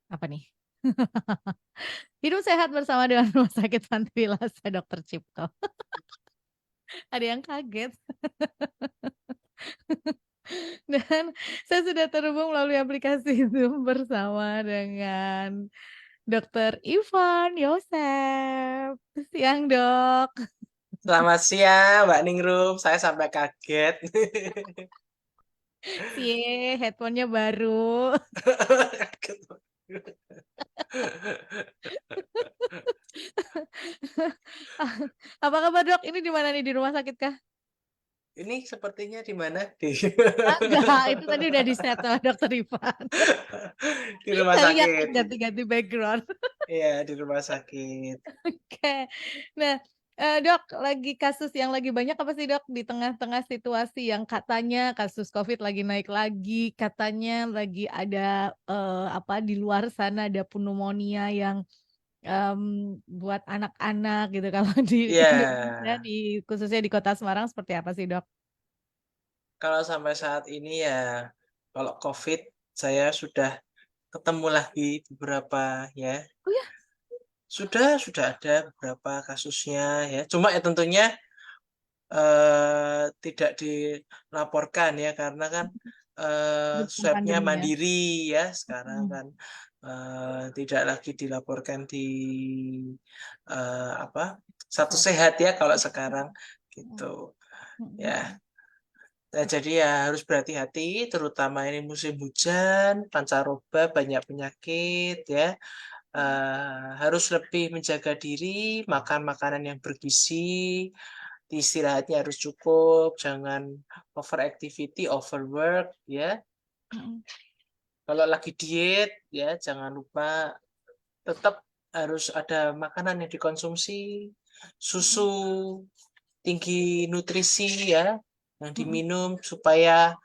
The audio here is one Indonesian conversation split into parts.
Apa nih? Hidup sehat bersama dengan Rumah Sakit Panti Wilasa Dr. Cipto. Ada yang kaget. Dan saya sudah terhubung melalui aplikasi Zoom bersama dengan Dr. Ivan Yosef. Siang, Dok. Selamat siang, Mbak Ningrum. Saya sampai kaget. Cie, headphone-nya baru. Apa kabar, Dok? Ini di mana nih, di rumah sakit kah? Ini sepertinya di mana? Enggak, itu tadi udah di-set sama Dr. Ivan. Di rumah Saya lihat sakit. ganti-ganti background. Iya, di rumah sakit. Oke. Nah, Dok, lagi kasus yang lagi banyak apa sih, Dok? Di tengah-tengah situasi yang katanya kasus Covid lagi naik lagi, katanya lagi ada, apa, di luar sana ada pneumonia yang, buat anak-anak gitu. Kalau di Iya, Indonesia, khususnya di Kota Semarang seperti apa sih, Dok? kalau sampai saat ini ya, kalau COVID saya sudah ketemu lagi beberapa ya. Oh ya? Sudah ada beberapa kasusnya ya. Cuma ya tentunya tidak dilaporkan ya karena kan, Dukung swab-nya pandemi ya? mandiri ya sekarang Mhm, kan, tidak lagi dilaporkan di, apa, Satu swab. Sehat ya kalau sekarang Mhm, mhm, gitu mhm, ya. mhm. Nah jadi ya harus berhati-hati terutama ini musim hujan, pancaroba, banyak penyakit ya, harus lebih menjaga diri, makan makanan yang bergizi, istirahatnya harus cukup, jangan overactivity, overwork ya. Mhm, Kalau lagi diet ya jangan lupa tetap harus ada makanan yang dikonsumsi, susu mhm, tinggi nutrisi ya yang mhm. diminum supaya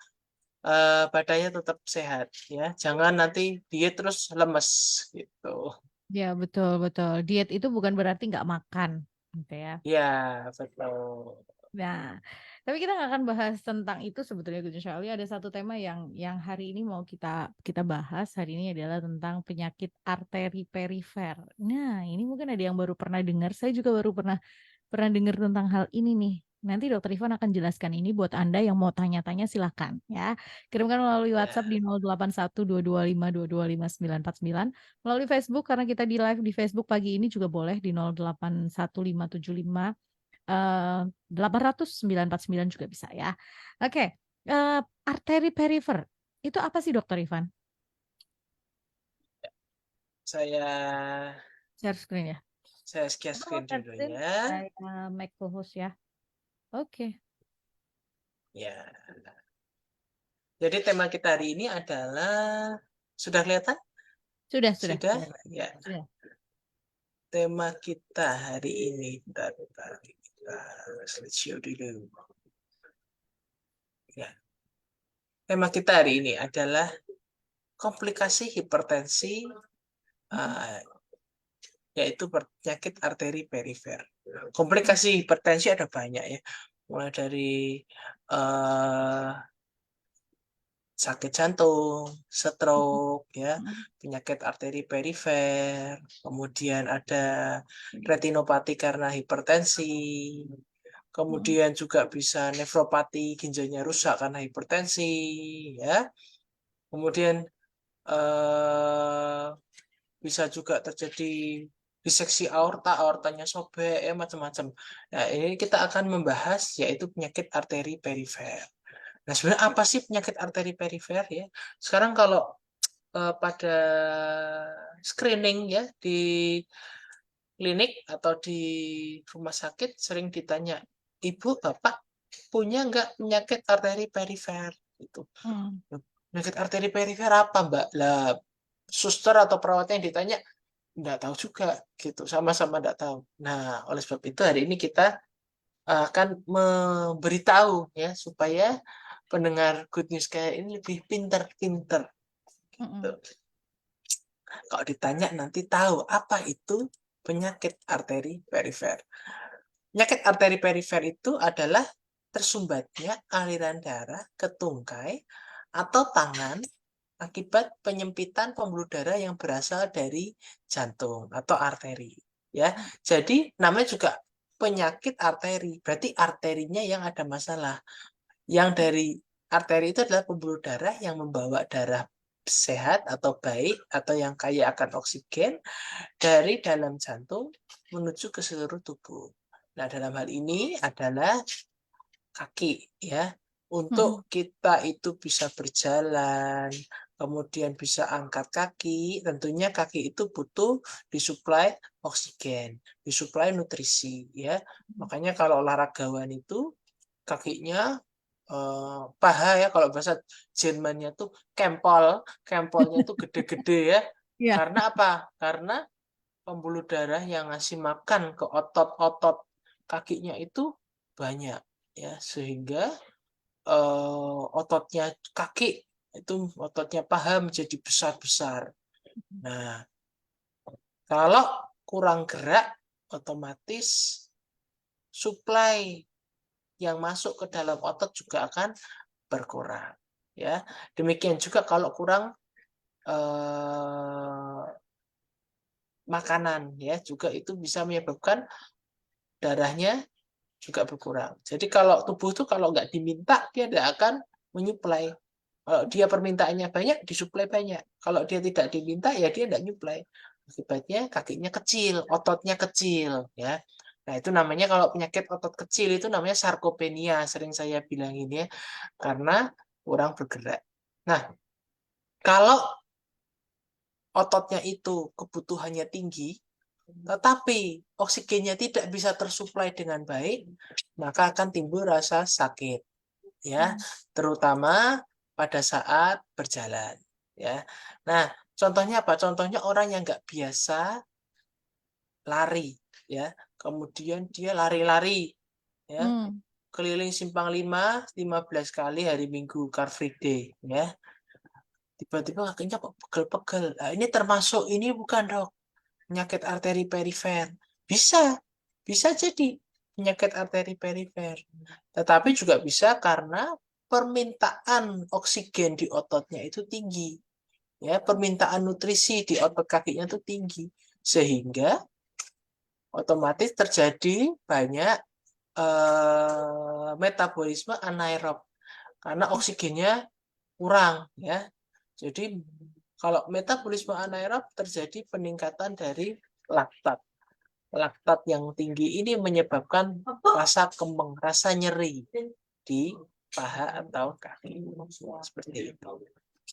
badannya tetap sehat ya. Jangan nanti diet terus lemes gitu. Ya, betul, betul. Diet itu bukan berarti nggak makan, gitu ya. Ya, betul. Nah, tapi kita nggak akan bahas tentang itu sebetulnya, Gus Syali. Ada satu tema yang hari ini mau kita kita bahas hari ini adalah tentang penyakit arteri perifer. Nah, ini mungkin ada yang baru pernah dengar. Saya juga baru pernah pernah dengar tentang hal ini nih. Nanti Dokter Ivan akan jelaskan ini buat Anda yang mau tanya-tanya silahkan ya. Kirimkan melalui WhatsApp Ya. di 081225225949. Melalui Facebook karena kita di live di Facebook pagi ini juga boleh di 081575 800 949 juga bisa ya. Oke, arteri perifer itu apa sih, Dokter Ivan? Saya Share screen ya. share Kamu mau screen share dulu screen? ya. Saya make co-host ya. Oke, Ya. Jadi tema kita hari ini adalah sudah kelihatan? sudah, Sudah? sudah, Ya. sudah. Tema kita hari ini bentar, kita slideshow dulu. Ya. Tema kita hari ini adalah komplikasi hipertensi, Mm-mm, eh, yaitu penyakit arteri perifer. mm-mm, Komplikasi hipertensi ada banyak ya, mulai dari eh, sakit jantung, mm-mm, stroke, ya, mm-mm, penyakit arteri perifer, kemudian ada retinopati karena hipertensi, mm-mm, kemudian juga bisa nefropati ginjalnya rusak karena hipertensi, ya, kemudian eh, bisa juga terjadi diseksi aorta, aortanya sobek, ya macam-macam. Nah, ini kita akan membahas yaitu penyakit arteri perifer. Nah, sebenarnya apa sih penyakit arteri perifer ya? Sekarang kalau pada screening ya di klinik atau di rumah sakit sering ditanya, Ibu, Bapak punya nggak penyakit arteri perifer? Gitu. mm. Penyakit arteri perifer apa, Mbak? Lah, suster atau perawatnya yang ditanya, nggak tahu juga gitu, sama-sama nggak tahu. Nah, oleh sebab itu hari ini kita akan memberitahu ya supaya pendengar Good News kayak ini lebih pinter-pinter. Gitu. Mm-mm. Kalau ditanya nanti tahu apa itu penyakit arteri perifer. Penyakit arteri perifer itu adalah tersumbatnya aliran darah ke tungkai atau tangan akibat penyempitan pembuluh darah yang berasal dari jantung atau arteri. Ya, jadi namanya juga penyakit arteri. Berarti arterinya yang ada masalah. Yang dari arteri itu adalah pembuluh darah yang membawa darah sehat atau baik atau yang kaya akan oksigen dari dalam jantung menuju ke seluruh tubuh. Nah, dalam hal ini adalah kaki ya. Mm-mm. Untuk kita itu bisa berjalan, kemudian bisa angkat kaki, tentunya kaki itu butuh disuplai oksigen, disuplai nutrisi ya. Makanya kalau olahragawan itu kakinya paha ya, kalau bahasa Jermannya tuh kempol, kempolnya tuh gede-gede ya. Iya. Karena apa? Karena pembuluh darah yang ngasih makan ke otot-otot kakinya itu banyak ya, sehingga ototnya kaki itu, ototnya paha menjadi besar-besar. Nah, kalau kurang gerak, otomatis suplai yang masuk ke dalam otot juga akan berkurang. Ya, demikian juga kalau kurang eh, makanan, ya juga itu bisa menyebabkan darahnya juga berkurang. Jadi kalau tubuh itu kalau nggak diminta, dia tidak akan menyuplai. Kalau dia permintaannya banyak, disuplai banyak. Kalau dia tidak diminta, ya dia tidak nyuplai. Akibatnya kakinya kecil, ototnya kecil, ya. Nah, itu namanya kalau penyakit otot kecil itu namanya sarkopenia, sering saya bilangin ya, karena kurang bergerak. Nah, kalau ototnya itu kebutuhannya tinggi, tetapi oksigennya tidak bisa tersuplai dengan baik, maka akan timbul rasa sakit, ya, terutama pada saat berjalan, ya. Nah, contohnya apa? Contohnya orang yang nggak biasa lari, ya, kemudian dia lari-lari, ya, Hmm. keliling simpang 5 15 kali hari Minggu, Car Free Day, ya. Tiba-tiba kakinya kok pegel-pegel. Nah, ini termasuk ini bukan, Dok, penyakit arteri perifer. Bisa, bisa jadi penyakit arteri perifer. Tetapi juga bisa karena permintaan oksigen di ototnya itu tinggi. Ya, permintaan nutrisi di otot kakinya itu tinggi. Sehingga otomatis terjadi banyak metabolisme anaerob karena oksigennya kurang ya. Jadi kalau metabolisme anaerob terjadi peningkatan dari laktat. Laktat yang tinggi ini menyebabkan rasa kemeng, rasa nyeri di paha atau kaki. Seperti itu.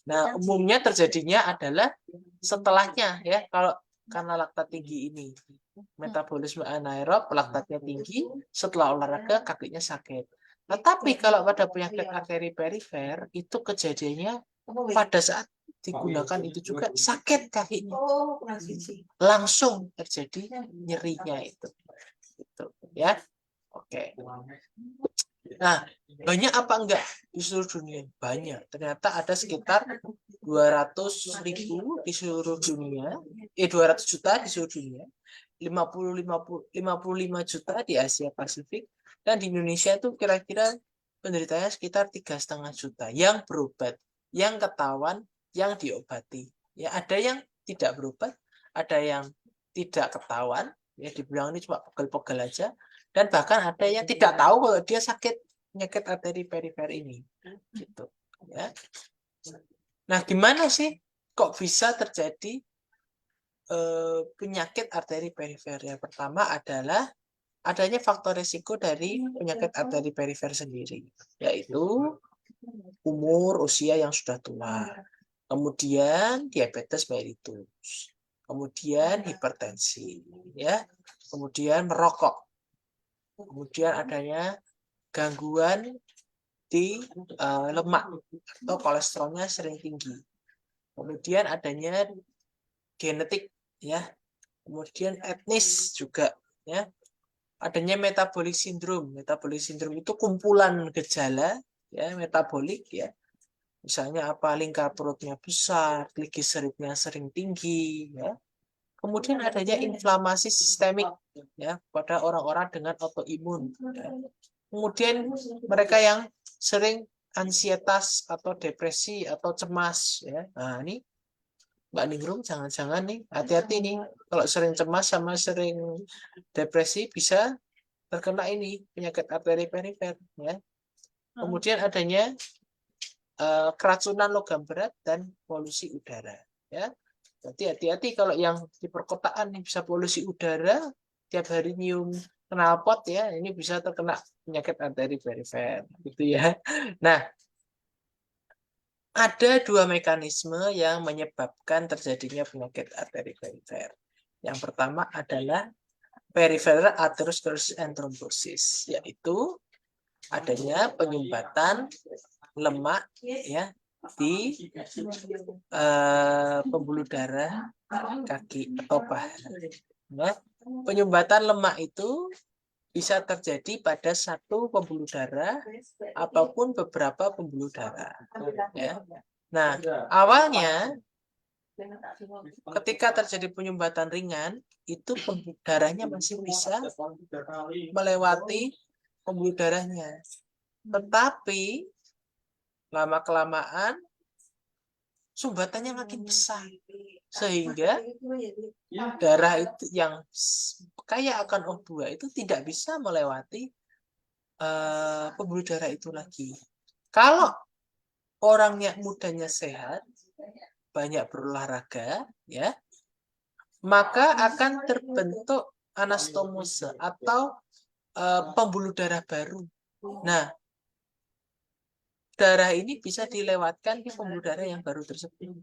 Nah, umumnya terjadinya adalah setelahnya ya. Kalau karena laktat tinggi ini, metabolisme anaerob, laktatnya tinggi, setelah olahraga kakinya sakit. Tetapi kalau pada penyakit arteri perifer itu kejadiannya pada saat digunakan itu juga sakit kakinya. Langsung terjadi nyerinya itu. Gitu, ya. Oke. Nah, banyak apa enggak di seluruh dunia? Banyak. Ternyata ada sekitar 200.000 di seluruh dunia, 200 juta di seluruh dunia, 55 juta di Asia Pasifik, dan di Indonesia itu kira-kira penderitanya sekitar 3,5 juta yang berobat, yang ketahuan, yang diobati. Ya, ada yang tidak berobat, ada yang tidak ketahuan, ya dibilang ini cuma pegel-pegel aja, dan bahkan ada yang tidak tahu kalau dia sakit penyakit arteri perifer ini, gitu. Ya. Nah, gimana sih kok bisa terjadi penyakit arteri perifer? Yang pertama adalah adanya faktor risiko dari penyakit arteri perifer sendiri, yaitu umur usia yang sudah tua, kemudian diabetes mellitus, kemudian hipertensi, ya, kemudian merokok, kemudian adanya gangguan di lemak atau kolesterolnya sering tinggi, kemudian adanya genetik, ya, kemudian etnis juga, ya, adanya metabolic syndrome. Metabolic syndrome itu kumpulan gejala ya metabolik ya, misalnya apa, lingkar perutnya besar, trigliseridnya sering tinggi ya, kemudian adanya inflamasi sistemik ya pada orang-orang dengan autoimun ya. Kemudian mereka yang sering ansietas atau depresi atau cemas ya. Nah, ini Mbak Ningrum jangan-jangan nih hati-hati nih kalau sering cemas sama sering depresi bisa terkena ini penyakit arteri perifer ya. Kemudian adanya keracunan logam berat dan polusi udara ya. Jadi hati-hati kalau yang di perkotaan nih bisa polusi udara, tiap hari nyium knalpot ya, ini bisa terkena penyakit arteri perifer gitu ya. Nah, ada dua mekanisme yang menyebabkan terjadinya penyakit arteri perifer. Yang pertama adalah peripheral atherosclerosis and thrombosis, yaitu adanya penyumbatan lemak ya di pembuluh darah kaki atau paha. Ya. Penyumbatan lemak itu bisa terjadi pada satu pembuluh darah ataupun beberapa pembuluh darah. Ya. Nah, awalnya ketika terjadi penyumbatan ringan, itu pembuluh darahnya masih bisa melewati pembuluh darahnya. Tetapi lama-kelamaan sumbatannya makin besar. Sehingga darah itu yang kaya akan O2 itu tidak bisa melewati pembuluh darah itu lagi. Kalau orangnya mudanya sehat, banyak berolahraga, ya, maka akan terbentuk anastomose atau pembuluh darah baru. Nah, darah ini bisa dilewatkan di pembuluh darah yang baru tersebut.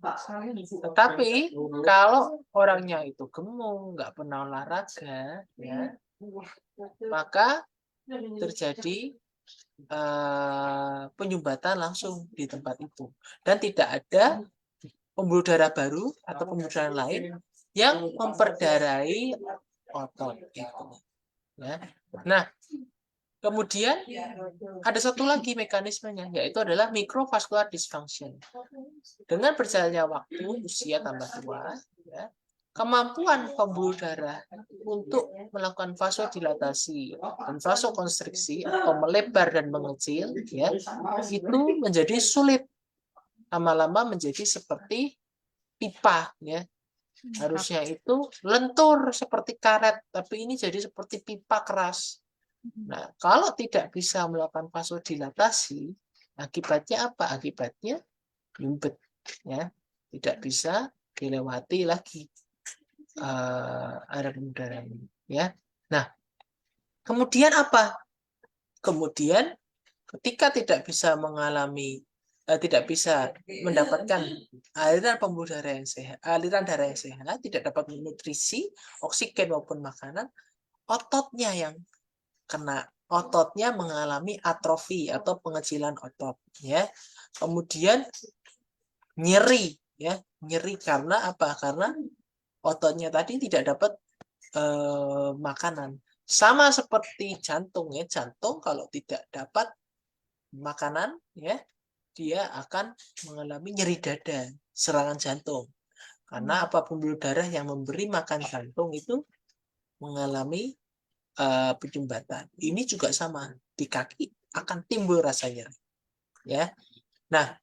Tetapi kalau orangnya itu gemuk, nggak pernah olahraga, ya, maka terjadi penyumbatan langsung di tempat itu dan tidak ada pembuluh darah baru atau pembuluh darah lain yang memperdarahi otot itu. Ya. Nah, kemudian ada satu lagi mekanismenya, yaitu adalah microvascular dysfunction. Dengan berjalannya waktu, usia tambah tua, ya, kemampuan pembuluh darah untuk melakukan vasodilatasi dan vasokonstriksi atau melebar dan mengecil, ya, itu menjadi sulit. Lama-lama menjadi seperti pipa, ya. Harusnya itu lentur seperti karet, tapi ini jadi seperti pipa keras. Nah, kalau tidak bisa melakukan vasodilatasi, akibatnya apa? Akibatnya nyumbet, ya, tidak bisa dilewati lagi area pembuluh darah ini, ya. Nah, kemudian apa? Kemudian ketika tidak bisa mengalami tidak bisa mendapatkan aliran pembuluh darah yang sehat, aliran darah yang sehat, tidak dapat nutrisi, oksigen maupun makanan, ototnya yang kena, ototnya mengalami atrofi atau pengecilan otot, ya. Kemudian nyeri, ya, nyeri karena apa? Karena ototnya tadi tidak dapat makanan. Sama seperti jantung, ya, jantung kalau tidak dapat makanan, ya, dia akan mengalami nyeri dada, serangan jantung. Karena apa? Pembuluh darah yang memberi makan jantung itu mengalami penyumbatan. Ini juga sama, di kaki akan timbul rasa nyeri. Ya. Nah,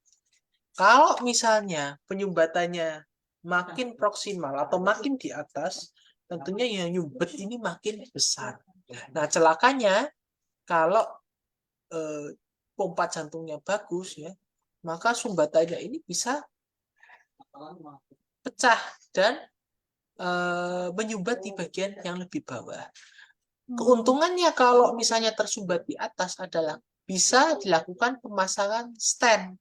kalau misalnya penyumbatannya makin proksimal atau makin di atas, tentunya yang nyumbet ini makin besar. Nah, celakanya kalau pompa jantungnya bagus, ya, maka sumbatannya ini bisa pecah dan menyumbat di bagian yang lebih bawah. Keuntungannya kalau misalnya tersumbat di atas adalah bisa dilakukan pemasangan stent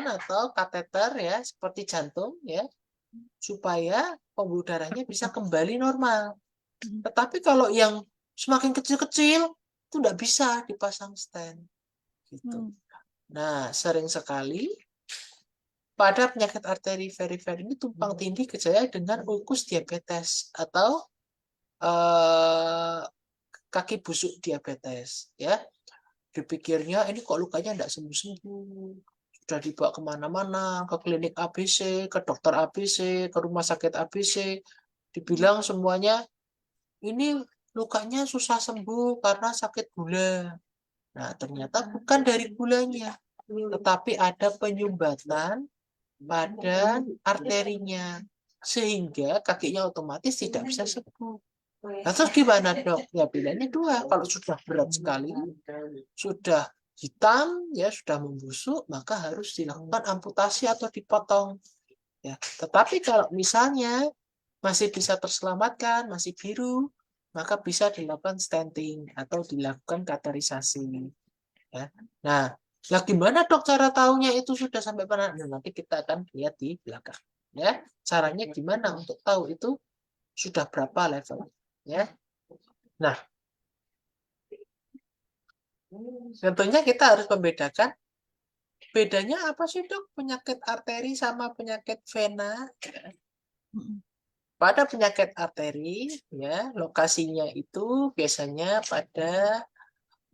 atau kateter, ya, seperti jantung, ya, supaya pembuluh darahnya bisa kembali normal. Tetapi kalau yang semakin kecil-kecil itu tidak bisa dipasang stent. Gitu. Nah, sering sekali pada penyakit arteri perifer ini tumpang tindih gejala dengan ulkus diabetes atau kaki busuk diabetes, ya. Dipikirnya ini kok lukanya tidak sembuh-sembuh, sudah dibawa kemana-mana, ke klinik ABC, ke dokter ABC, ke rumah sakit ABC, dibilang semuanya ini lukanya susah sembuh karena sakit gula. Nah, ternyata bukan dari gulanya, tetapi ada penyumbatan pada arterinya, sehingga kakinya otomatis tidak bisa sembuh. Nah, terus gimana dok? Ya pilihannya dua. Kalau sudah berat sekali, sudah hitam, ya sudah membusuk, maka harus dilakukan amputasi atau dipotong. Ya, tetapi kalau misalnya masih bisa terselamatkan, masih biru, maka bisa dilakukan stenting atau dilakukan kateterisasi. Ya. Nah, lah gimana dok cara tahunya itu sudah sampai mana? Nah, nanti kita akan lihat di belakang. Ya, caranya gimana untuk tahu itu sudah berapa level? Ya. Nah, tentunya kita harus membedakan bedanya apa sih dok penyakit arteri sama penyakit vena? Pada penyakit arteri, ya lokasinya itu biasanya pada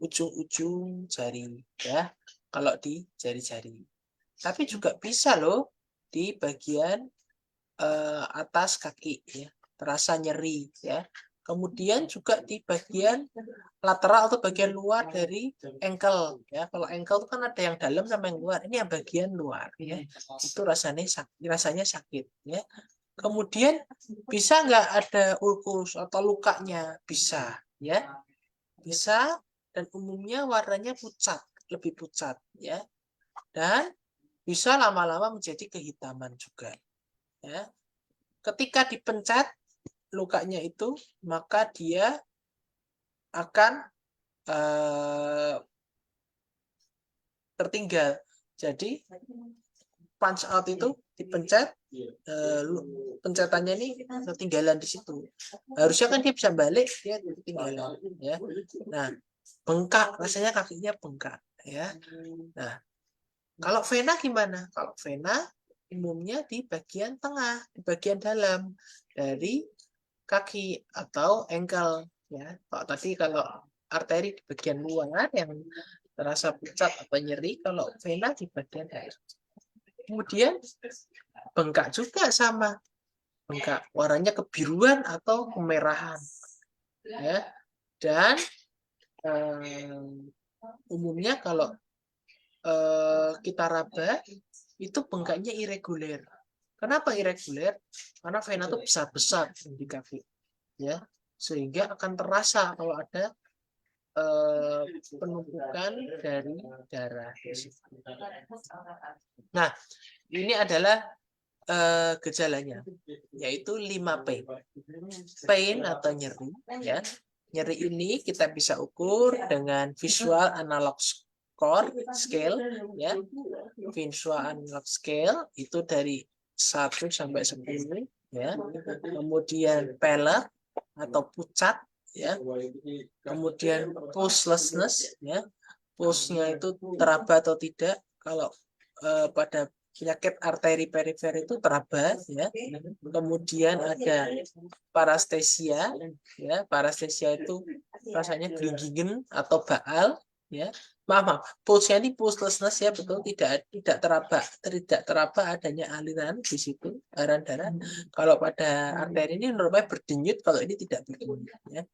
ujung-ujung jari, ya. Kalau di jari-jari. Tapi juga bisa loh di bagian atas kaki, ya, terasa nyeri, ya. Kemudian juga di bagian lateral atau bagian luar dari ankle, ya. Kalau ankle itu kan ada yang dalam sama yang luar. Ini yang bagian luar, ya. Itu rasanya sakit, ya. Kemudian bisa nggak ada ulkus atau lukanya? Bisa, ya. Bisa, dan umumnya warnanya pucat, lebih pucat, ya. Dan bisa lama-lama menjadi kehitaman juga, ya. Ketika dipencet lukanya itu, maka dia akan tertinggal. Jadi punch out itu dipencet, pencetannya ini ketinggalan di situ. Harusnya kan dia bisa balik, dia ketinggalan, ya. Nah, bengkak, rasanya kakinya bengkak, ya. Nah, kalau vena gimana? Kalau vena umumnya di bagian tengah, di bagian dalam dari kaki atau ankle, ya. Kalau arteri di bagian luar yang terasa pucat atau nyeri, kalau vena di bagian dalam. Kemudian bengkak juga sama, bengkak warnanya kebiruan atau kemerahan, ya. Dan umumnya kalau kita raba itu bengkaknya irregular. Kenapa irregular? Karena vena itu besar-besar di kaki, ya, sehingga akan terasa kalau ada penumpukan dari darah. Nah, ini adalah gejalanya, yaitu 5P. Pain atau nyeri, ya. Nyeri ini kita bisa ukur dengan visual analog scale, ya. Visual analog scale itu dari 1 sampai 10, ya. Kemudian pallor atau pucat, ya. Kemudian pulselessness, ya. Pulsnya itu teraba atau tidak. Kalau pada penyakit arteri perifer itu teraba, ya. Kemudian ada parestesia, ya. Parestesia itu rasanya glinggingen atau baal, ya. Maaf, pulsnya ini pulselessness, ya, betul, tidak teraba adanya aliran di situ, aliran darah. Kalau pada arteri ini normalnya berdenyut, kalau ini tidak berdenyut, ya.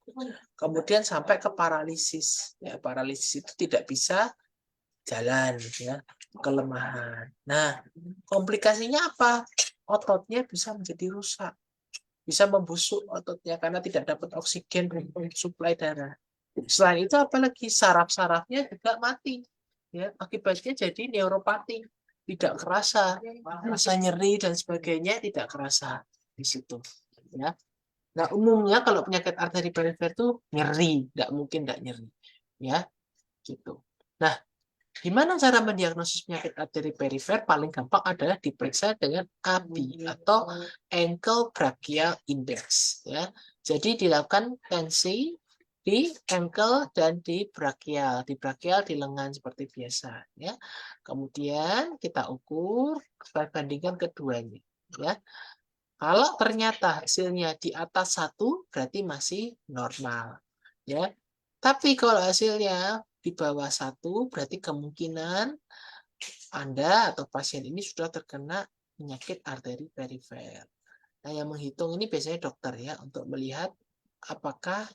Kemudian sampai ke paralisis, ya. Paralisis itu tidak bisa jalan, ya, kelemahan. Nah, komplikasinya apa? Ototnya bisa menjadi rusak, bisa membusuk ototnya karena tidak dapat oksigen untuk suplai darah. Selain itu apalagi saraf-sarafnya juga mati, ya. Akibatnya jadi neuropati, tidak kerasa, rasa nyeri dan sebagainya tidak kerasa di situ, ya. Nah, umumnya kalau penyakit arteri perifer itu nyeri, nggak mungkin nggak nyeri, ya, gitu. Nah, gimana cara mendiagnosis penyakit arteri perifer? Paling gampang adalah diperiksa dengan ABI atau Ankle Brachial Index, ya. Jadi dilakukan tensi di ankle dan di brachial. Di brachial di lengan seperti biasa, ya. Kemudian kita ukur, bandingkan keduanya, ya. Kalau ternyata hasilnya di atas 1, berarti masih normal, ya. Tapi kalau hasilnya di bawah 1, berarti kemungkinan Anda atau pasien ini sudah terkena penyakit arteri perifer. Nah, yang menghitung ini biasanya dokter, ya, untuk melihat apakah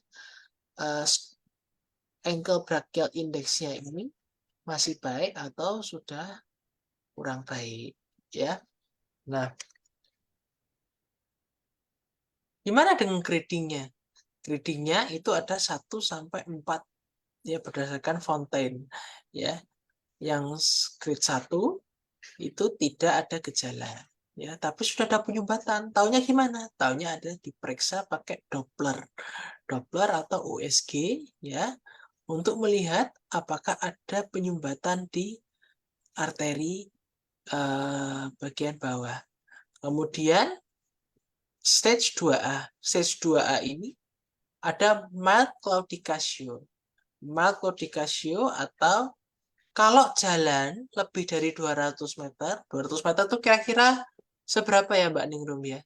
ankle brachial index-nya ini masih baik atau sudah kurang baik, ya. Nah, gimana dengan gradingnya? Gradingnya itu ada 1 sampai 4, ya, berdasarkan Fontaine, ya. Yang grade 1 itu tidak ada gejala, ya, tapi sudah ada penyumbatan. Taunya gimana? Taunya ada diperiksa pakai Doppler, Doppler atau USG, ya, untuk melihat apakah ada penyumbatan di arteri bagian bawah. Kemudian stage 2A. Stage 2A ini ada mild claudication. Mild claudication atau kalau jalan lebih dari 200 meter, 200 meter itu kira-kira seberapa ya Mbak Ningrum ya?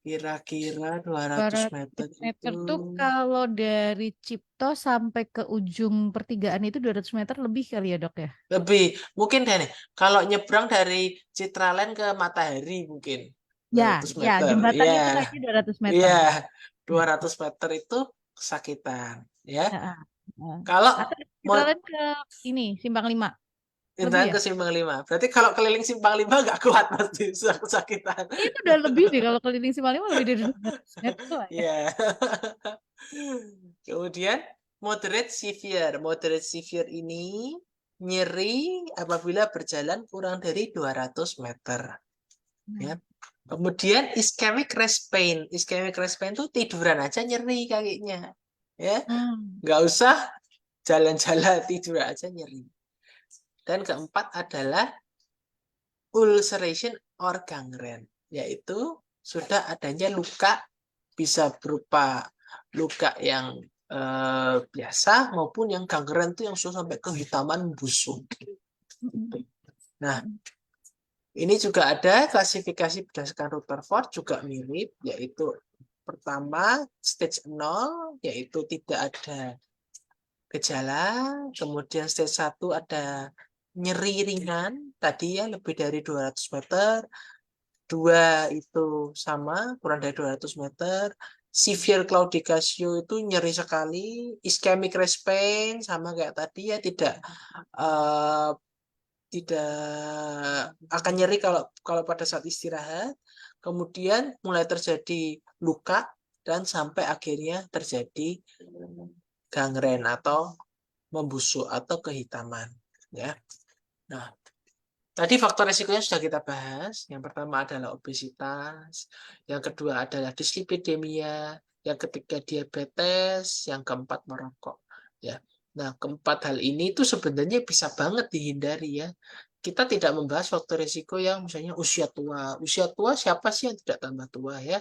Kira-kira 200 200 meter meter itu tuh kalau dari Cipto sampai ke ujung pertigaan itu 200 meter lebih kali ya dok ya? lebih. Mungkin deh nih, kalau nyebrang dari Citraland ke Matahari mungkin Ya, 200 ya meter. jembatan Iya, itu kayaknya 200 iya. meter. Ya, 200 meter itu kesakitan, ya. ya, ya. Kalau Atau mau kita lihat ke ini Simpang 5 lebih intan ya? ke Simpang 5, berarti kalau keliling Simpang 5 nggak kuat pasti sudah kesakitan. Itu udah lebih deh kalau keliling Simpang 5 lebih dari 200 meter lah ya. Iya. Kemudian moderate severe. Moderate severe ini nyeri apabila berjalan kurang dari 200 meter. Ya. Hmm. Kemudian ischemic rest pain. Ischemic rest pain itu tiduran aja nyeri kakinya. Ya, Hmm. nggak usah jalan-jalan, tidur aja nyeri. Dan keempat adalah ulceration or gangrene, yaitu sudah adanya luka, bisa berupa luka yang biasa maupun yang gangren itu yang sudah sampai kehitaman busuk. Hmm. Nah, Hmm. ini juga ada klasifikasi berdasarkan Rutherford juga mirip, yaitu pertama stage 0, yaitu tidak ada gejala, kemudian stage 1 ada nyeri ringan, tadi ya lebih dari 200 meter, 2 itu sama, kurang dari 200 meter. Severe claudication itu nyeri sekali. Ischemic rest pain sama kayak tadi ya, uh, tidak akan nyeri kalau kalau pada saat istirahat. Kemudian mulai terjadi luka dan sampai akhirnya terjadi gangren atau membusuk atau kehitaman, ya. Nah, tadi faktor resikonya sudah kita bahas. Yang pertama adalah obesitas, yang kedua adalah dislipidemia, yang ketiga diabetes, yang keempat merokok. Ya. Nah, keempat hal ini itu sebenarnya bisa banget dihindari ya. Kita tidak membahas faktor resiko yang misalnya usia tua. Usia tua siapa sih yang tidak tambah tua ya?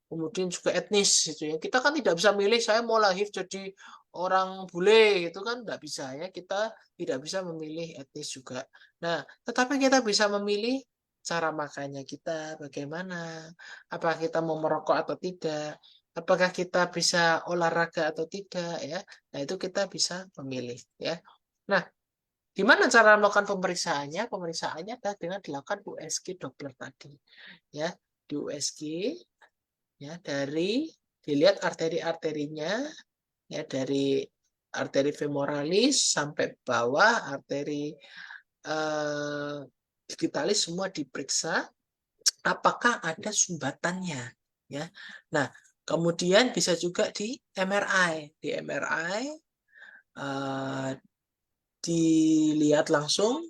Kemudian juga etnis gitu ya. Kita kan tidak bisa milih saya mau lahir jadi orang bule gitu kan tidak bisa ya. Kita tidak bisa memilih etnis juga. Nah, tetapi kita bisa memilih cara makannya kita bagaimana, apakah kita mau merokok atau tidak, apakah kita bisa olahraga atau tidak ya. Nah, itu kita bisa memilih ya. Nah, gimana cara melakukan pemeriksaannya? Pemeriksaannya adalah dengan dilakukan USG Doppler tadi ya. Di USG ya dari dilihat arteri-arterinya ya dari arteri femoralis sampai bawah arteri eh, digitalis semua diperiksa apakah ada sumbatannya ya. Nah, kemudian bisa juga di MRI. Di MRI dilihat langsung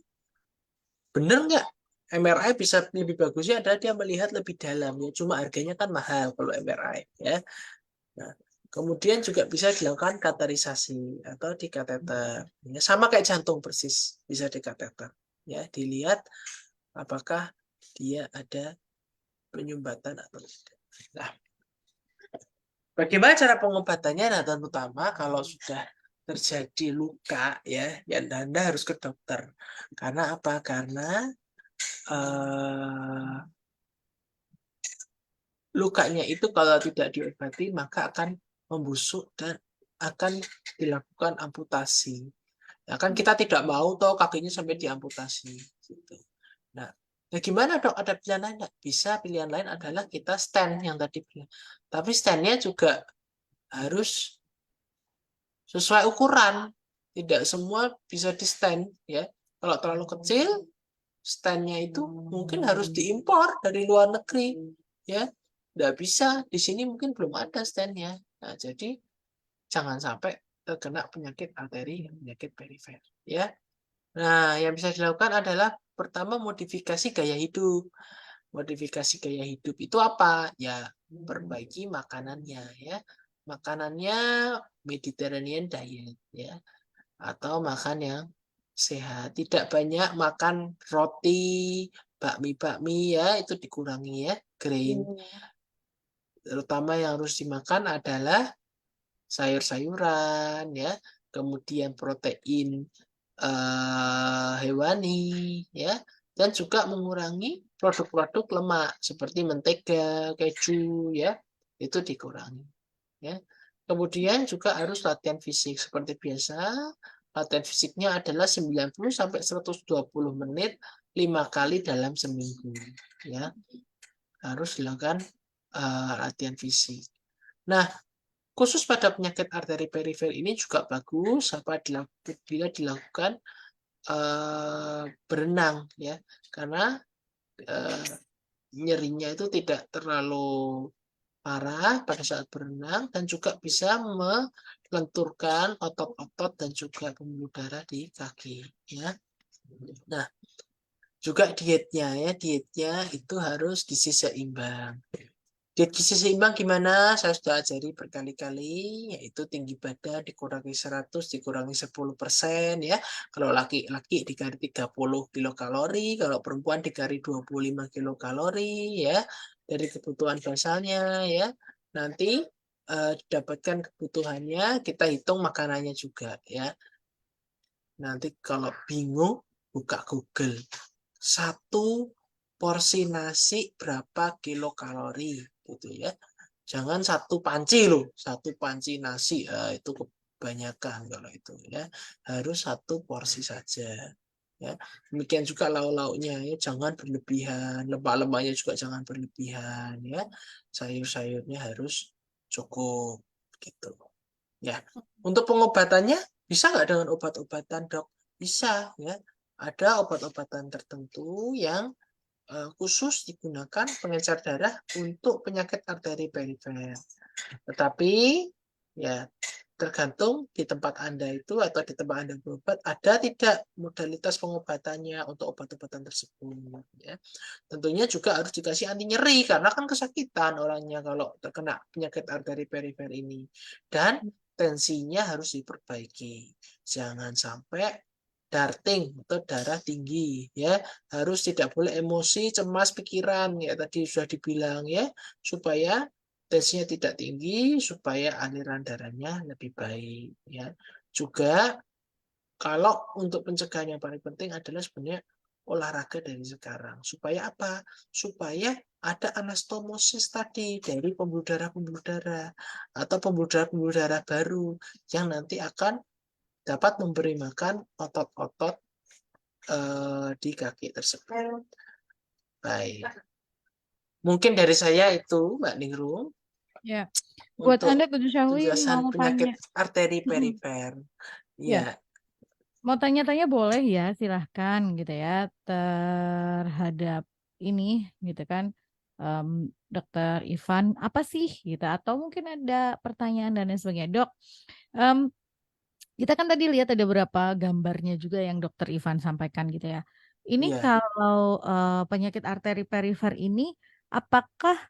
benar nggak. MRI bisa lebih bagusnya adalah dia melihat lebih dalam ya. Cuma harganya kan mahal kalau MRI ya. Nah, kemudian juga bisa dilakukan kateterisasi atau di kateter. Ya, sama kayak jantung persis, bisa di kateter. Ya, dilihat apakah dia ada penyumbatan atau tidak. Nah, bagaimana cara pengobatannya? Nah, terutama kalau sudah terjadi luka ya, ya Anda harus ke dokter. Karena apa? Karena eh, lukanya itu kalau tidak diobati maka akan membusuk dan akan dilakukan amputasi. Ya kan kita tidak mau toh kakinya sampai diamputasi. Gitu. Nah, ya gimana dok? Ada pilihan lain nggak? Bisa pilihan lain adalah kita stand yang tadi bilang. Tapi standnya juga harus sesuai ukuran. Tidak semua bisa di stand ya. Kalau terlalu kecil, standnya itu mungkin harus diimpor dari luar negeri ya. Tidak bisa, di sini mungkin belum ada standnya. Nah, jadi jangan sampai terkena penyakit arteri, penyakit perifer ya. Nah, yang bisa dilakukan adalah pertama modifikasi gaya hidup. Modifikasi gaya hidup itu apa? Ya, perbaiki makanannya ya. Makanannya Mediterranean diet ya, atau makan yang sehat. Tidak banyak makan roti, bakmi-bakmi ya, itu dikurangi ya. Grain. Terutama yang harus dimakan adalah sayur-sayuran ya, kemudian protein hewani ya, dan juga mengurangi produk-produk lemak seperti mentega, keju ya, itu dikurangi ya. Kemudian juga harus latihan fisik seperti biasa. Latihan fisiknya adalah 90 sampai 120 menit 5 kali dalam seminggu ya. Harus dilakukan latihan fisik. Nah, khusus pada penyakit arteri perifer ini juga bagus bila dilakukan berenang ya, karena eh, nyerinya itu tidak terlalu parah pada saat berenang dan juga bisa melenturkan otot-otot dan juga pembuluh darah di kaki ya. Nah, juga dietnya ya, dietnya itu harus gizi seimbang. Diet gizi seimbang gimana? Saya sudah ajari berkali-kali, yaitu tinggi badan dikurangi 100, dikurangi 10% ya. Kalau laki-laki dikali 30 kilokalori, kalau perempuan dikali 25 kilokalori ya, dari kebutuhan basalnya ya. Nanti didapatkan kebutuhannya, kita hitung makanannya juga ya. Nanti kalau bingung, buka Google. Satu porsi nasi berapa kilokalori gitu ya. Jangan satu panci loh, satu panci nasi itu kebanyakan kalau itu ya. Harus satu porsi saja. Ya, demikian juga lauk-lauknya ya, jangan berlebihan, lemak-lemaknya juga jangan berlebihan ya. Sayur-sayurnya harus cukup gitu. Ya, untuk pengobatannya bisa nggak dengan obat-obatan, Dok? Bisa ya. Ada obat-obatan tertentu yang khusus digunakan pengencer darah untuk penyakit arteri perifer. Tetapi ya tergantung di tempat Anda itu atau di tempat Anda berobat ada tidak modalitas pengobatannya untuk obat-obatan tersebut ya. Tentunya juga harus dikasih anti nyeri karena kan kesakitan orangnya kalau terkena penyakit arteri perifer ini. Dan tensinya harus diperbaiki. Jangan sampai darting atau darah tinggi ya. Harus tidak boleh emosi, cemas, pikiran ya tadi sudah dibilang ya, supaya tensinya tidak tinggi, supaya aliran darahnya lebih baik ya. Juga kalau untuk pencegahan yang paling penting adalah sebenarnya olahraga dari sekarang. Supaya apa? Supaya ada anastomosis tadi dari pembuluh darah atau pembuluh darah baru yang nanti akan dapat memberi makan otot-otot di kaki tersebut. Baik. Mungkin dari saya itu, Mbak Ningrum, Ya, buat untuk Anda Gus Syahli penjelasan mau penyakit tanya. arteri Mm-mm. perifer. Ya, Ya, mau tanya-tanya boleh ya, silahkan gitu ya, terhadap ini gitu kan, em, Dokter Ivan, apa sih gitu? Atau mungkin ada pertanyaan dan lain sebagainya, Dok. em, Kita kan tadi lihat ada beberapa gambarnya juga yang Dokter Ivan sampaikan gitu ya. Ini ya. kalau penyakit arteri perifer ini, apakah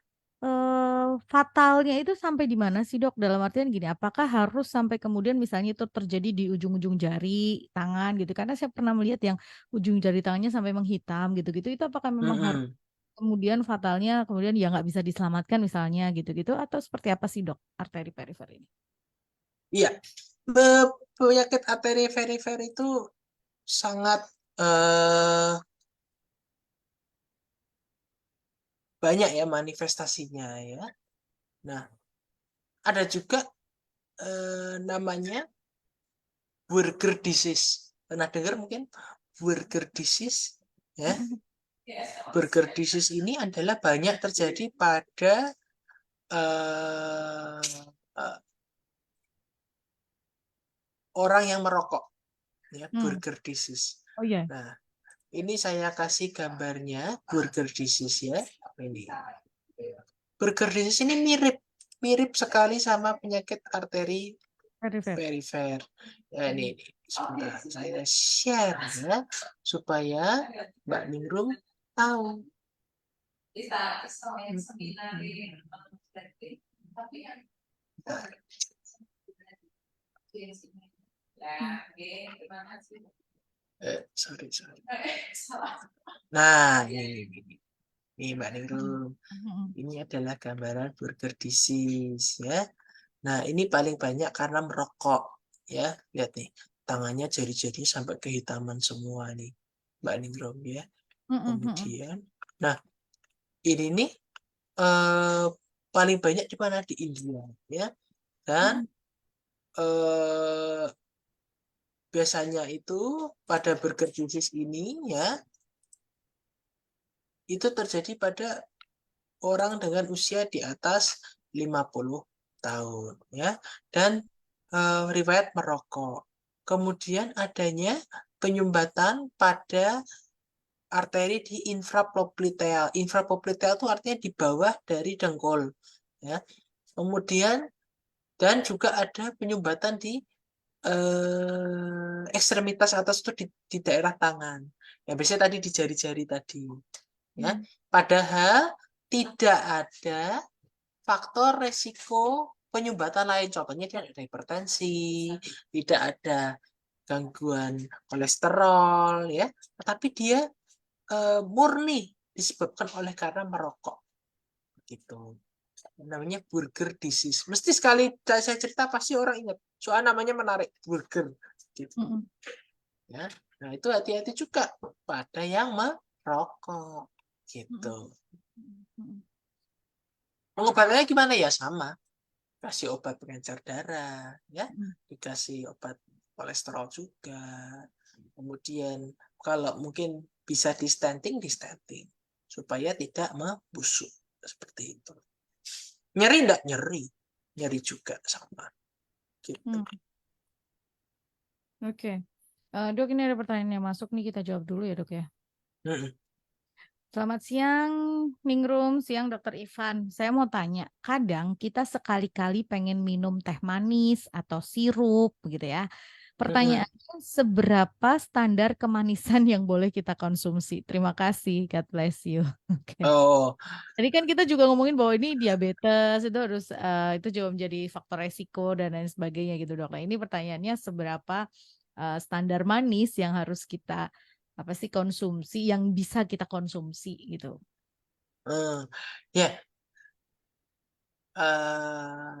fatalnya itu sampai di mana sih dok? Dalam artian gini, apakah harus sampai kemudian misalnya itu terjadi di ujung-ujung jari tangan gitu? Karena saya pernah melihat yang ujung jari tangannya sampai menghitam gitu-gitu. Itu apakah memang harus Mm-mm. kemudian fatalnya kemudian ya nggak bisa diselamatkan misalnya gitu-gitu? Atau seperti apa sih dok arteri perifer ini? Iya, penyakit arteri perifer itu sangat banyak ya manifestasinya ya. Nah, ada juga namanya Buerger disease. Pernah dengar mungkin Buerger disease? Ya, Mm-mm. Buerger disease ini adalah banyak terjadi pada eh, eh, orang yang merokok. ya, Hmm. burger disease. Oh iya. Nah, ini saya kasih gambarnya burger disease ya. Ini. Burger disease ini mirip sekali sama penyakit arteri Very fair. perifer. Ya, Hmm. ini sebentar saya share ya supaya Mbak Ningrum tahu. Hmm. Sorry. Nah, ini Mbak Hmm. Ningrum. Hmm. Ini adalah gambaran burger disease ya. Nah, ini paling banyak karena merokok ya. Lihat nih, tangannya jari-jari sampai kehitaman semua nih, Mbak Ningrum ya. Hmm. Hmm. Kemudian, nah ini nih eh, paling banyak di mana di India ya. Dan Hmm. eh, biasanya itu pada burger disease ini ya, itu terjadi pada orang dengan usia di atas 50 tahun ya, dan riwayat merokok. Kemudian adanya penyumbatan pada arteri di infrapopliteal. Infrapopliteal itu artinya di bawah dari dengkul ya. Kemudian dan juga ada penyumbatan di ekstremitas atas itu di daerah tangan. Ya biasanya tadi di jari-jari tadi ya. Hmm. Padahal tidak ada faktor resiko penyumbatan lain. Contohnya tidak ada hipertensi, tidak ada gangguan kolesterol, ya. Tetapi dia murni disebabkan oleh karena merokok, gitu. Namanya burger disease. Mesti sekali saya cerita pasti orang ingat. Soal namanya menarik, burger, gitu. Hmm. Ya. Nah itu hati-hati juga pada yang merokok, Hmm. gitu. Hmm. Pengobatannya gimana ya, sama. Kasih obat pengencer darah, ya, Hmm. dikasih obat kolesterol juga. Kemudian kalau mungkin bisa di stenting supaya tidak membusuk seperti itu. Nyeri enggak? Nyeri. Nyeri juga sama gitu. Hmm. Oke. Dok, ini ada pertanyaan yang masuk nih, kita jawab dulu ya dok ya. Mm-mm. Selamat siang, Ningrum, siang Dokter Ivan. Saya mau tanya, kadang kita sekali-kali pengen minum teh manis atau sirup, gitu ya. Mm-mm. Pertanyaannya, seberapa standar kemanisan yang boleh kita konsumsi? Terima kasih, God bless you. Oke. Oh, Tadi kan kita juga ngomongin bahwa ini diabetes itu harus itu juga menjadi faktor resiko dan lain sebagainya gitu dok. Nah ini pertanyaannya seberapa standar manis yang harus kita apa sih konsumsi yang bisa kita konsumsi gitu. ya, eh,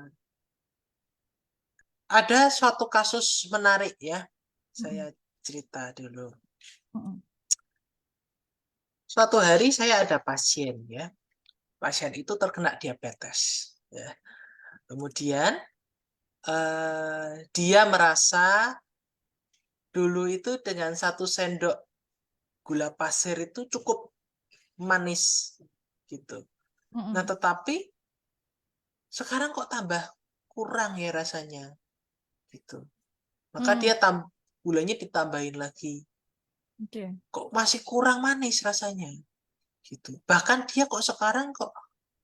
ada suatu kasus menarik ya. Saya Mm-mm. cerita dulu. Mm-mm. Suatu hari saya ada pasien ya. Pasien itu terkena diabetes ya. Kemudian dia merasa dulu itu dengan 1 sendok gula pasir itu cukup manis gitu. Nah, Mm-mm. tetapi sekarang kok tambah kurang ya rasanya gitu. Maka Mm. dia gulanya ditambahin lagi. Oke. Kok masih kurang manis rasanya gitu. Bahkan dia kok sekarang kok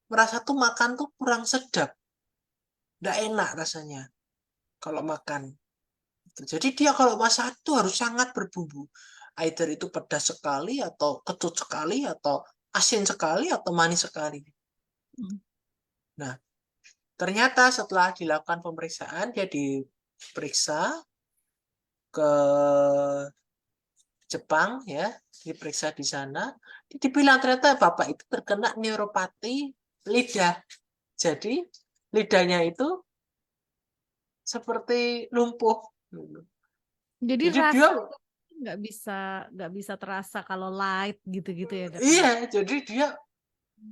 merasa tuh makan tuh kurang sedap. Nggak enak rasanya kalau makan. Jadi dia kalau masak itu harus sangat berbumbu. Either itu pedas sekali, atau kecut sekali, atau asin sekali, atau manis sekali. Mm. Nah, ternyata setelah dilakukan pemeriksaan, dia diperiksa ke Jepang, ya, diperiksa di sana. Dibilang ternyata Bapak itu terkena neuropati lidah. Jadi, lidahnya itu seperti lumpuh. Jadi Jadi dia, rasa nggak bisa terasa kalau light gitu-gitu ya dok ya. iya, jadi dia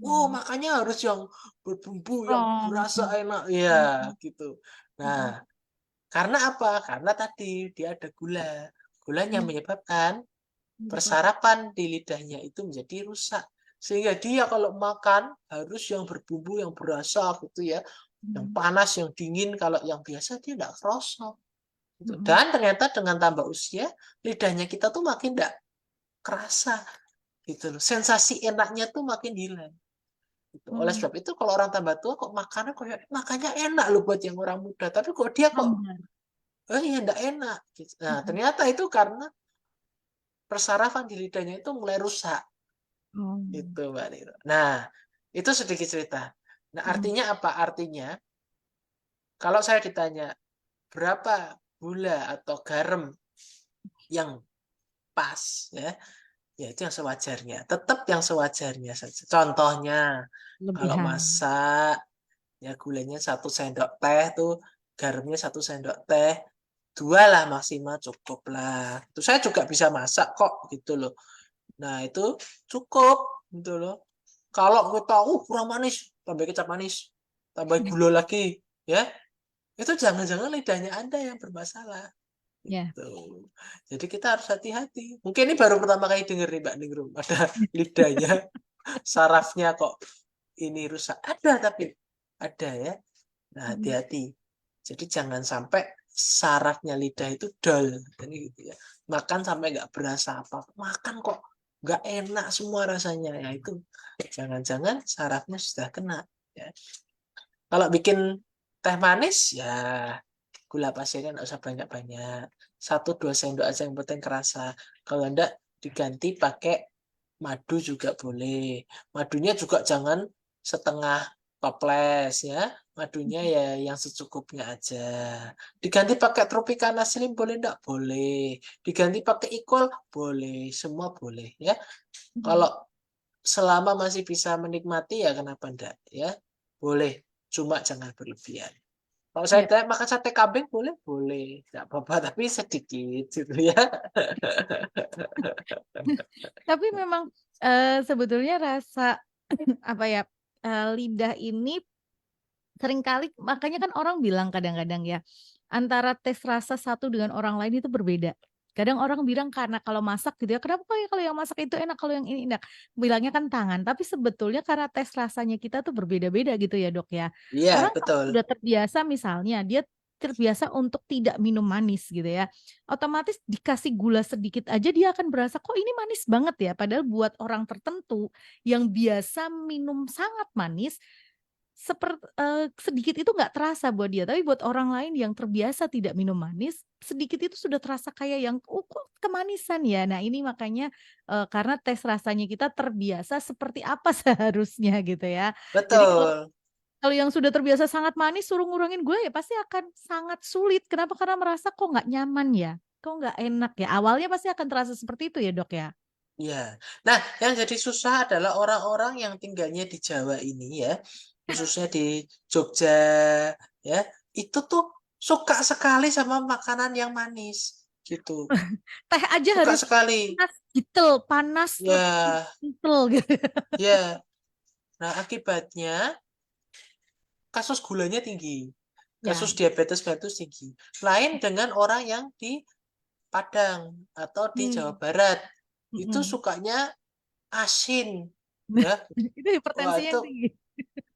oh, Mm. makanya harus yang berbumbu, yang Strong. berasa enak. Ya, Mm. gitu. Nah, Mm. karena apa? Karena tadi dia ada gula. Gulanya Mm. menyebabkan Betul. persarapan di lidahnya itu menjadi rusak. Sehingga dia kalau makan harus yang berbumbu, yang berasa gitu ya. Yang Mm. panas, yang dingin. Kalau yang biasa dia tidak kerasa. Gitu. Mm-mm. Dan ternyata dengan tambah usia, lidahnya kita tuh makin tidak kerasa gitu loh. Sensasi enaknya tuh makin hilang. Gitu. Oleh Hmm. sebab itu kalau orang tambah tua kok makannya makanya enak loh buat yang orang muda. Tapi kok dia kok Hambar. ya enggak enak. Gitu. Nah, Mm-mm. ternyata itu karena persarafan di lidahnya itu mulai rusak. Oh. Itu Mbak Niro. Nah, itu sedikit cerita. Nah, Mm-mm. artinya apa? Artinya kalau saya ditanya berapa gula atau garam yang pas ya, ya itu yang sewajarnya. Tetap yang sewajarnya saja. Contohnya kalau Lebihan. masak ya gulanya 1 sendok teh tuh, garamnya 1 sendok teh, 2 lah maksimal cukup lah. Itu saya juga bisa masak kok gitu loh. Nah itu cukup gitu loh. Kalau kita kurang manis, tambah kecap manis, tambah gula lagi, ya itu jangan-jangan lidahnya Anda yang bermasalah. Ya. Gitu. Jadi kita harus hati-hati. Mungkin ini baru pertama kali denger nih Mbak Ningrum. Ada lidahnya, sarafnya kok ini rusak. Ada tapi ada ya. Nah Mm-mm. hati-hati. Jadi jangan sampai sarafnya lidah itu dull. Jadi gitu ya. Makan sampai nggak berasa apa. Makan kok nggak enak semua rasanya. Ya itu jangan-jangan sarafnya sudah kena. Ya. Kalau bikin teh manis ya gula pasirnya nggak usah banyak-banyak. 1-2 sendok aja yang penting kerasa. Kalau enggak diganti pakai madu juga boleh. Madunya juga jangan setengah toples ya. Madunya ya yang secukupnya aja. Diganti pakai Tropicana Slim boleh enggak? Boleh. Diganti pakai Equal boleh. Semua boleh ya. Mm-mm. Kalau selama masih bisa menikmati ya kenapa enggak ya? Boleh. Cuma jangan berlebihan. Kalau saya Ya. tanya makan sate kambing boleh, boleh, nggak apa-apa, tapi sedikit gitu ya. Tapi memang sebetulnya rasa apa ya, lidah ini seringkali, makanya kan orang bilang kadang-kadang ya, antara tes rasa satu dengan orang lain itu berbeda. Kadang orang bilang karena kalau masak gitu ya, kenapa kok ya kalau yang masak itu enak, kalau yang ini enak? Bilangnya kan tangan, tapi sebetulnya karena tes rasanya kita tuh berbeda-beda gitu ya dok ya. Iya, Orang kalau betul. sudah terbiasa misalnya, dia terbiasa untuk tidak minum manis gitu ya. Otomatis dikasih gula sedikit aja dia akan berasa kok ini manis banget ya. Padahal buat orang tertentu yang biasa minum sangat manis, sedikit itu nggak terasa buat dia, tapi buat orang lain yang terbiasa tidak minum manis, sedikit itu sudah terasa kayak yang, "Oh, kok kemanisan ya?" Nah, ini makanya, karena tes rasanya kita terbiasa seperti apa seharusnya gitu ya. Jadi kalau Betul. kalau yang sudah terbiasa sangat manis suruh ngurangin gula ya pasti akan sangat sulit. Kenapa? Karena merasa kok nggak nyaman ya, kok nggak enak ya. Awalnya pasti akan terasa seperti itu ya, Dok, ya? Iya. Nah, yang jadi susah adalah orang-orang yang tinggalnya di Jawa ini ya, khususnya di Jogja ya, itu tuh suka sekali sama makanan yang manis gitu. Teh aja Suka harus sekali. panas gitel, panas terus Ya, kental gitu. ya. Nah, akibatnya kasus gulanya tinggi. Ya. Kasus diabetes mellitus tinggi. Lain dengan orang yang di Padang atau di Jawa Hmm. Barat. Itu Mm-mm. sukanya asin. Nah, Ya, itu wah hipertensinya itu tinggi.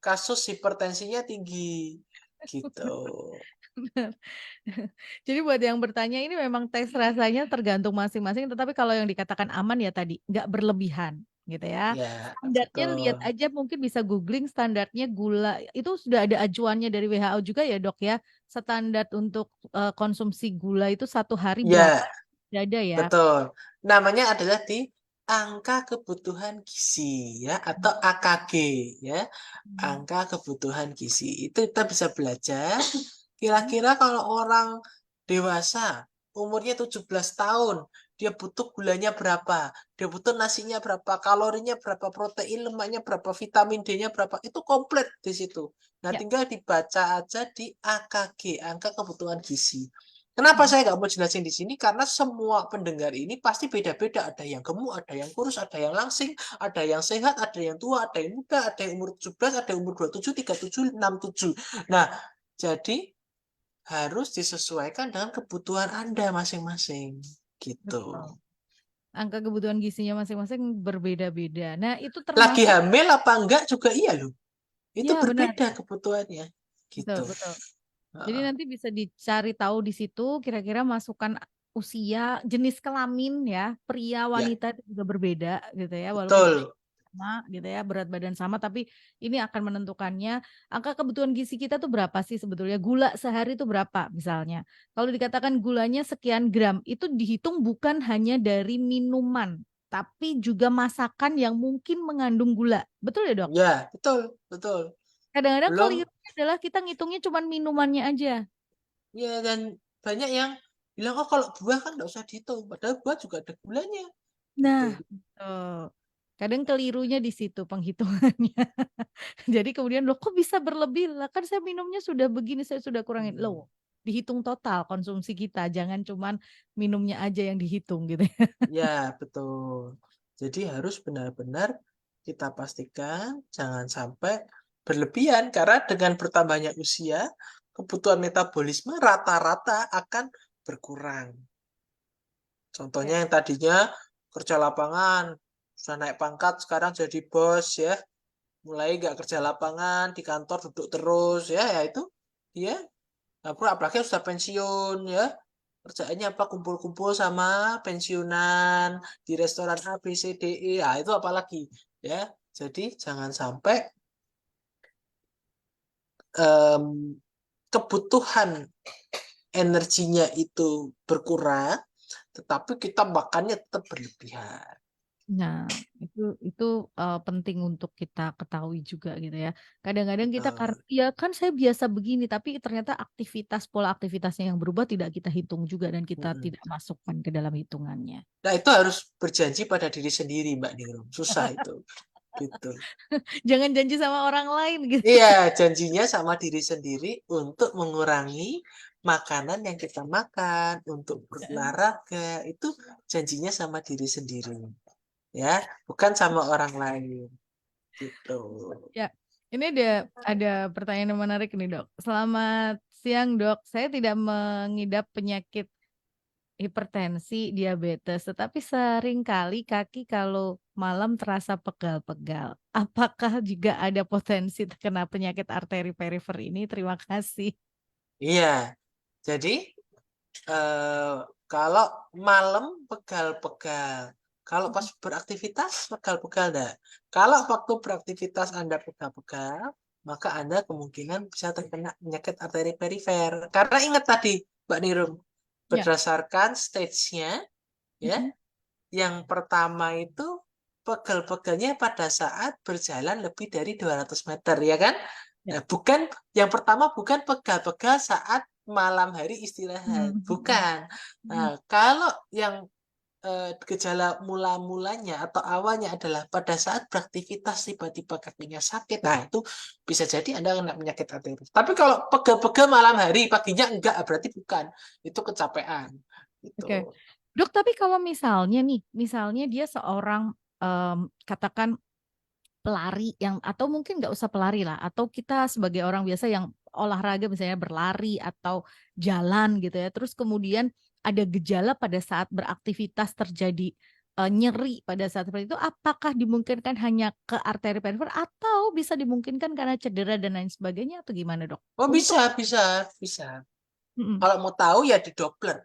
kasus hipertensinya tinggi. Gitu. Jadi buat yang bertanya ini memang tes rasanya tergantung masing-masing, tetapi kalau yang dikatakan aman ya tadi nggak berlebihan gitu ya. Ya, Standarnya lihat betul. aja, mungkin bisa googling standarnya gula itu sudah ada acuannya dari WHO juga ya dok ya. Standar untuk konsumsi gula itu 1 hari berapa, Ya, sudah ada ya. betul. Namanya adalah di angka kebutuhan gizi ya atau AKG ya. Hmm. Angka kebutuhan gizi. Itu kita bisa belajar Hmm. kira-kira kalau orang dewasa umurnya 17 tahun, dia butuh gulanya berapa? Dia butuh nasinya berapa? Kalorinya berapa? Protein, lemaknya berapa? Vitamin D-nya berapa? Itu komplit di situ. Nah, Ya. tinggal dibaca aja di AKG, angka kebutuhan gizi. Kenapa Hmm. saya nggak mau jelasin di sini? Karena semua pendengar ini pasti beda-beda. Ada yang gemuk, ada yang kurus, ada yang langsing, ada yang sehat, ada yang tua, ada yang muda, ada yang umur 17, ada yang umur 27, 37, 67. Nah, jadi harus disesuaikan dengan kebutuhan Anda masing-masing. Gitu. Betul. Angka kebutuhan gizinya masing-masing berbeda-beda. Nah, itu Lagi termasuk, hamil apa enggak juga iya loh. Itu ya benar, berbeda kebutuhannya. betul, Gitu. betul. Jadi Heeh. nanti bisa dicari tahu di situ kira-kira masukan usia, jenis kelamin ya, pria Ya, wanita itu juga berbeda gitu ya, walaupun usia betul. sama gitu ya, berat badan sama, tapi ini akan menentukannya angka kebutuhan gizi kita tuh berapa sih sebetulnya, gula sehari itu berapa misalnya. Kalau dikatakan gulanya sekian gram, itu dihitung bukan hanya dari minuman, tapi juga masakan yang mungkin mengandung gula. Betul ya, Dok? Ya, betul, betul. Kadang-kadang Belum, kelirunya adalah kita ngitungnya cuma minumannya aja. ya, dan banyak yang bilang, oh kalau buah kan nggak usah dihitung. Padahal buah juga ada gulanya. Nah, Gitu. kadang kelirunya di situ penghitungannya. Jadi kemudian loh kok bisa berlebih lah kan saya minumnya sudah begini saya sudah kurangin Hmm. loh. Dihitung total konsumsi kita, jangan cuman minumnya aja yang dihitung gitu ya. Ya, betul. Jadi harus benar-benar kita pastikan jangan sampai berlebihan karena dengan bertambahnya usia, kebutuhan metabolisme rata-rata akan berkurang. Contohnya Ya. yang tadinya kerja lapangan, sudah naik pangkat, sekarang jadi bos ya, mulai nggak kerja lapangan, di kantor duduk terus ya, ya itu dia, apalagi sudah pensiun ya, kerjaannya apa kumpul-kumpul sama pensiunan di restoran A B C D E, ah itu apalagi ya. Jadi jangan sampai em, kebutuhan energinya itu berkurang, tetapi kita makannya tetap berlebihan. Nah, itu penting untuk kita ketahui juga gitu ya. Kadang-kadang kita karena Betul. ya kan saya biasa begini, tapi ternyata pola aktivitasnya yang berubah tidak kita hitung juga dan kita Mm-mm. tidak masukkan ke dalam hitungannya. Nah, itu harus berjanji pada diri sendiri, Mbak Ningrum. Susah itu, gitu. Jangan janji sama orang lain gitu. Iya, janjinya sama diri sendiri untuk mengurangi makanan yang kita makan, untuk berolahraga, itu janjinya sama diri sendiri, ya, bukan sama orang lain, gitu. Ya, ini ada pertanyaan yang menarik nih, Dok. Selamat siang, Dok. Saya tidak mengidap penyakit hipertensi, diabetes, tetapi seringkali kaki kalau malam terasa pegal-pegal. Apakah juga ada potensi terkena penyakit arteri perifer ini? Terima kasih. Iya, jadi eh, kalau malam pegal-pegal, kalau pas beraktivitas pegal-pegal enggak. Kalau waktu beraktivitas Anda pegal-pegal, maka Anda kemungkinan bisa terkena penyakit arteri perifer. Karena ingat tadi, Mbak Nirum, Ya. berdasarkan stage-nya, ya, Mm-mm. yang pertama itu pegel-pegelnya pada saat berjalan lebih dari 200 meter, ya kan? Ya. Nah, bukan yang pertama bukan pegal-pegal saat malam hari istirahat, Hmm. bukan. Nah, Hmm. kalau yang gejala mula-mulanya atau awalnya adalah pada saat beraktivitas tiba-tiba kakinya sakit, nah itu bisa jadi Anda kena penyakit arteri. Tapi kalau pegal-pegal malam hari, paginya enggak, berarti bukan. Itu kecapean. Gitu. Oke. Dok, tapi kalau misalnya nih, misalnya dia seorang katakan pelari yang atau mungkin nggak usah pelari lah atau kita sebagai orang biasa yang olahraga misalnya berlari atau jalan gitu ya terus kemudian ada gejala pada saat beraktivitas terjadi nyeri pada saat seperti itu apakah dimungkinkan hanya ke arteri perifer atau bisa dimungkinkan karena cedera dan lain sebagainya atau gimana dok Oh untuk bisa, bisa, bisa. Mm-mm. Kalau mau tahu ya di Doppler.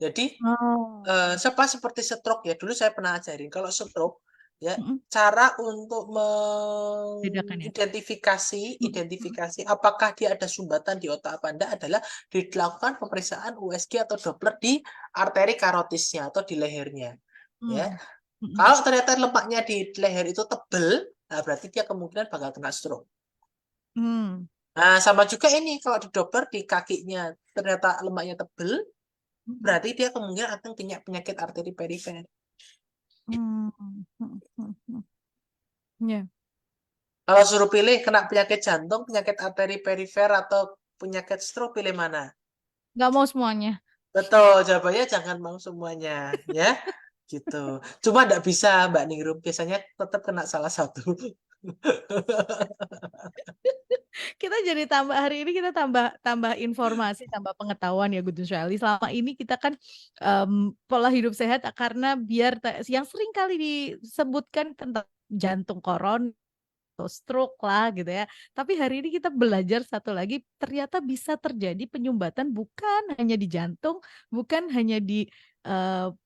Jadi Oh, seperti stroke ya. Dulu saya pernah ajarin kalau stroke ya mm-mm. cara untuk Bedakan ya. mengidentifikasi Mm-mm. identifikasi apakah dia ada sumbatan di otak apa enggak adalah dilakukan pemeriksaan USG atau Doppler di arteri karotisnya atau di lehernya. Ya, Mm. Mm-mm. kalau ternyata lemaknya di leher itu tebel, nah berarti dia kemungkinan bakal kena stroke. Mm. Nah, sama juga ini kalau di Doppler di kakinya ternyata lemaknya tebel, Mm. berarti dia kemungkinan akan punya penyakit arteri perifer. Mm. Mm. Mm. Mm. Ya. Kalau suruh pilih kena penyakit jantung, penyakit arteri perifer atau penyakit stroke, pilih mana? Nggak mau semuanya. Betul, jawabannya jangan mau semuanya, ya. Gitu. Cuma enggak bisa, Mbak Ningrum. Biasanya tetap kena salah satu. Kita jadi tambah hari ini kita tambah tambah informasi, tambah pengetahuan ya Guntur Syahli. Selama ini kita kan pola hidup sehat karena biar yang sering kali disebutkan tentang jantung koron atau stroke lah gitu ya. Tapi hari ini kita belajar satu lagi, ternyata bisa terjadi penyumbatan bukan hanya di jantung, bukan hanya di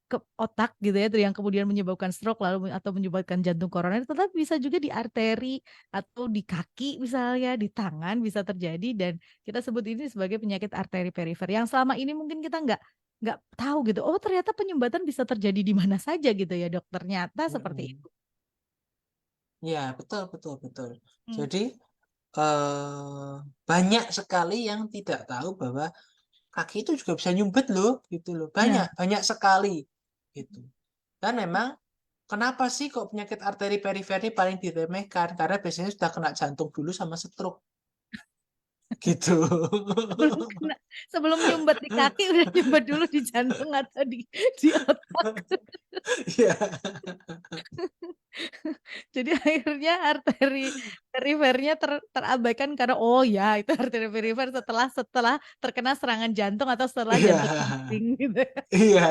ke otak gitu ya, yang kemudian menyebabkan stroke lalu atau menyebabkan jantung koroner, tetapi bisa juga di arteri atau di kaki misalnya, di tangan bisa terjadi dan kita sebut ini sebagai penyakit arteri perifer yang selama ini mungkin kita nggak tahu gitu, oh ternyata penyumbatan bisa terjadi di mana saja gitu ya Dok, ternyata seperti Mm-mm. itu. Ya, betul, betul, betul. Mmm, Jadi banyak sekali yang tidak tahu bahwa kaki itu juga bisa nyumbet loh, gitu loh. iya, Banyak, banyak sekali, gitu. Dan memang kenapa sih kok penyakit arteri perifer ini paling diremehkan? Karena biasanya sudah kena jantung dulu sama stroke, gitu. sebelum kena sebelum nyumbat di kaki udah nyumbat dulu di jantung atau di otak. Iya, Jadi akhirnya arteri perifernya terabaikan karena, oh ya itu arteri perifer setelah setelah terkena serangan jantung atau setelah iya, jantung penting gitu ya. iya,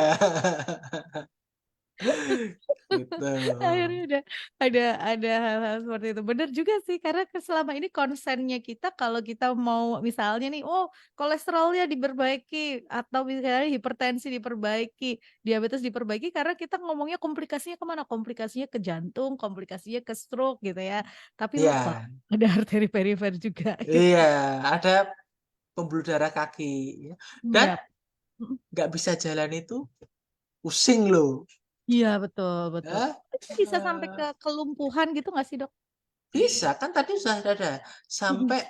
gitu. Akhirnya ada hal-hal seperti itu. Bener juga sih karena selama ini konsennya kita kalau kita mau misalnya nih, oh kolesterolnya diperbaiki atau misalnya hipertensi diperbaiki, diabetes diperbaiki karena kita ngomongnya komplikasinya kemana? Komplikasinya ke jantung, komplikasinya ke stroke gitu ya. Tapi lupa Iya, ada arteri perifer juga gitu. iya, ada pembuluh darah kaki, ya. Dan Iya, mhm, nggak bisa jalan itu pusing loh. iya betul betul. Ya, Itu bisa sampai ke kelumpuhan gitu nggak sih, Dok? bisa kan tadi sudah ada Mhm. sampai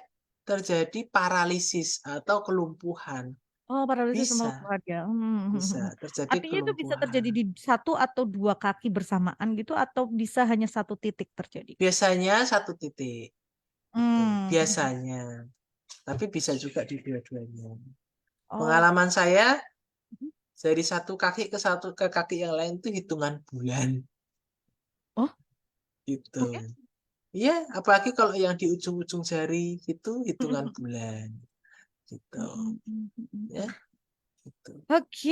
terjadi paralisis atau kelumpuhan. Oh, paralisis sama Bisa, keluarga, bisa terjadi artinya itu bisa terjadi kelumpuhan. di satu atau 2 kaki bersamaan gitu atau bisa hanya satu titik terjadi? Biasanya satu titik, gitu. Mmm, mhm. Biasanya, tapi bisa juga di dua-duanya. Oh, Pengalaman saya mhm. dari satu ke kaki yang lain itu hitungan bulan, Oh, gitu. oh ya? Iya, apalagi kalau yang di ujung-ujung jari itu Mhm hitungan mhm. bulan, gitu. Mhm mhm mhm Ya, mhm. gitu. Oke,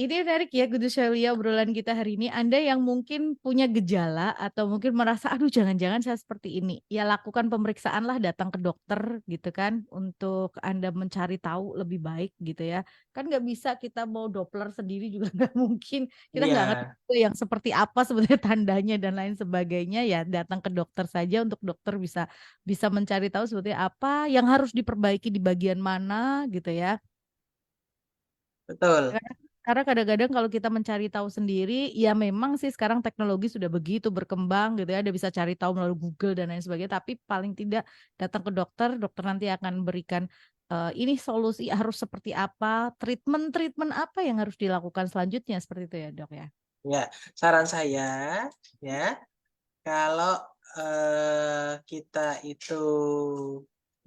ini menarik ya Gus Shelia obrolan kita hari ini. Anda yang mungkin punya gejala atau mungkin merasa, aduh jangan-jangan saya seperti ini. Ya lakukan pemeriksaan lah, datang ke dokter gitu kan. Untuk Anda mencari tahu lebih baik gitu ya. Kan nggak bisa kita mau Doppler sendiri juga nggak mungkin. Kita nggak ngerti Iya, juga yang seperti apa sebenarnya tandanya dan lain sebagainya. Ya datang ke dokter saja untuk dokter bisa bisa mencari tahu seperti apa yang harus diperbaiki di bagian mana gitu ya. betul. Karena kadang-kadang kalau kita mencari tahu sendiri, ya memang sih sekarang teknologi sudah begitu berkembang gitu ya, Anda bisa cari tahu melalui Google dan lain sebagainya, tapi paling tidak datang ke dokter, dokter nanti akan berikan, ini solusi harus seperti apa, treatment-treatment apa yang harus dilakukan selanjutnya, seperti itu ya, Dok, ya? Ya, saran saya ya, kalau kita itu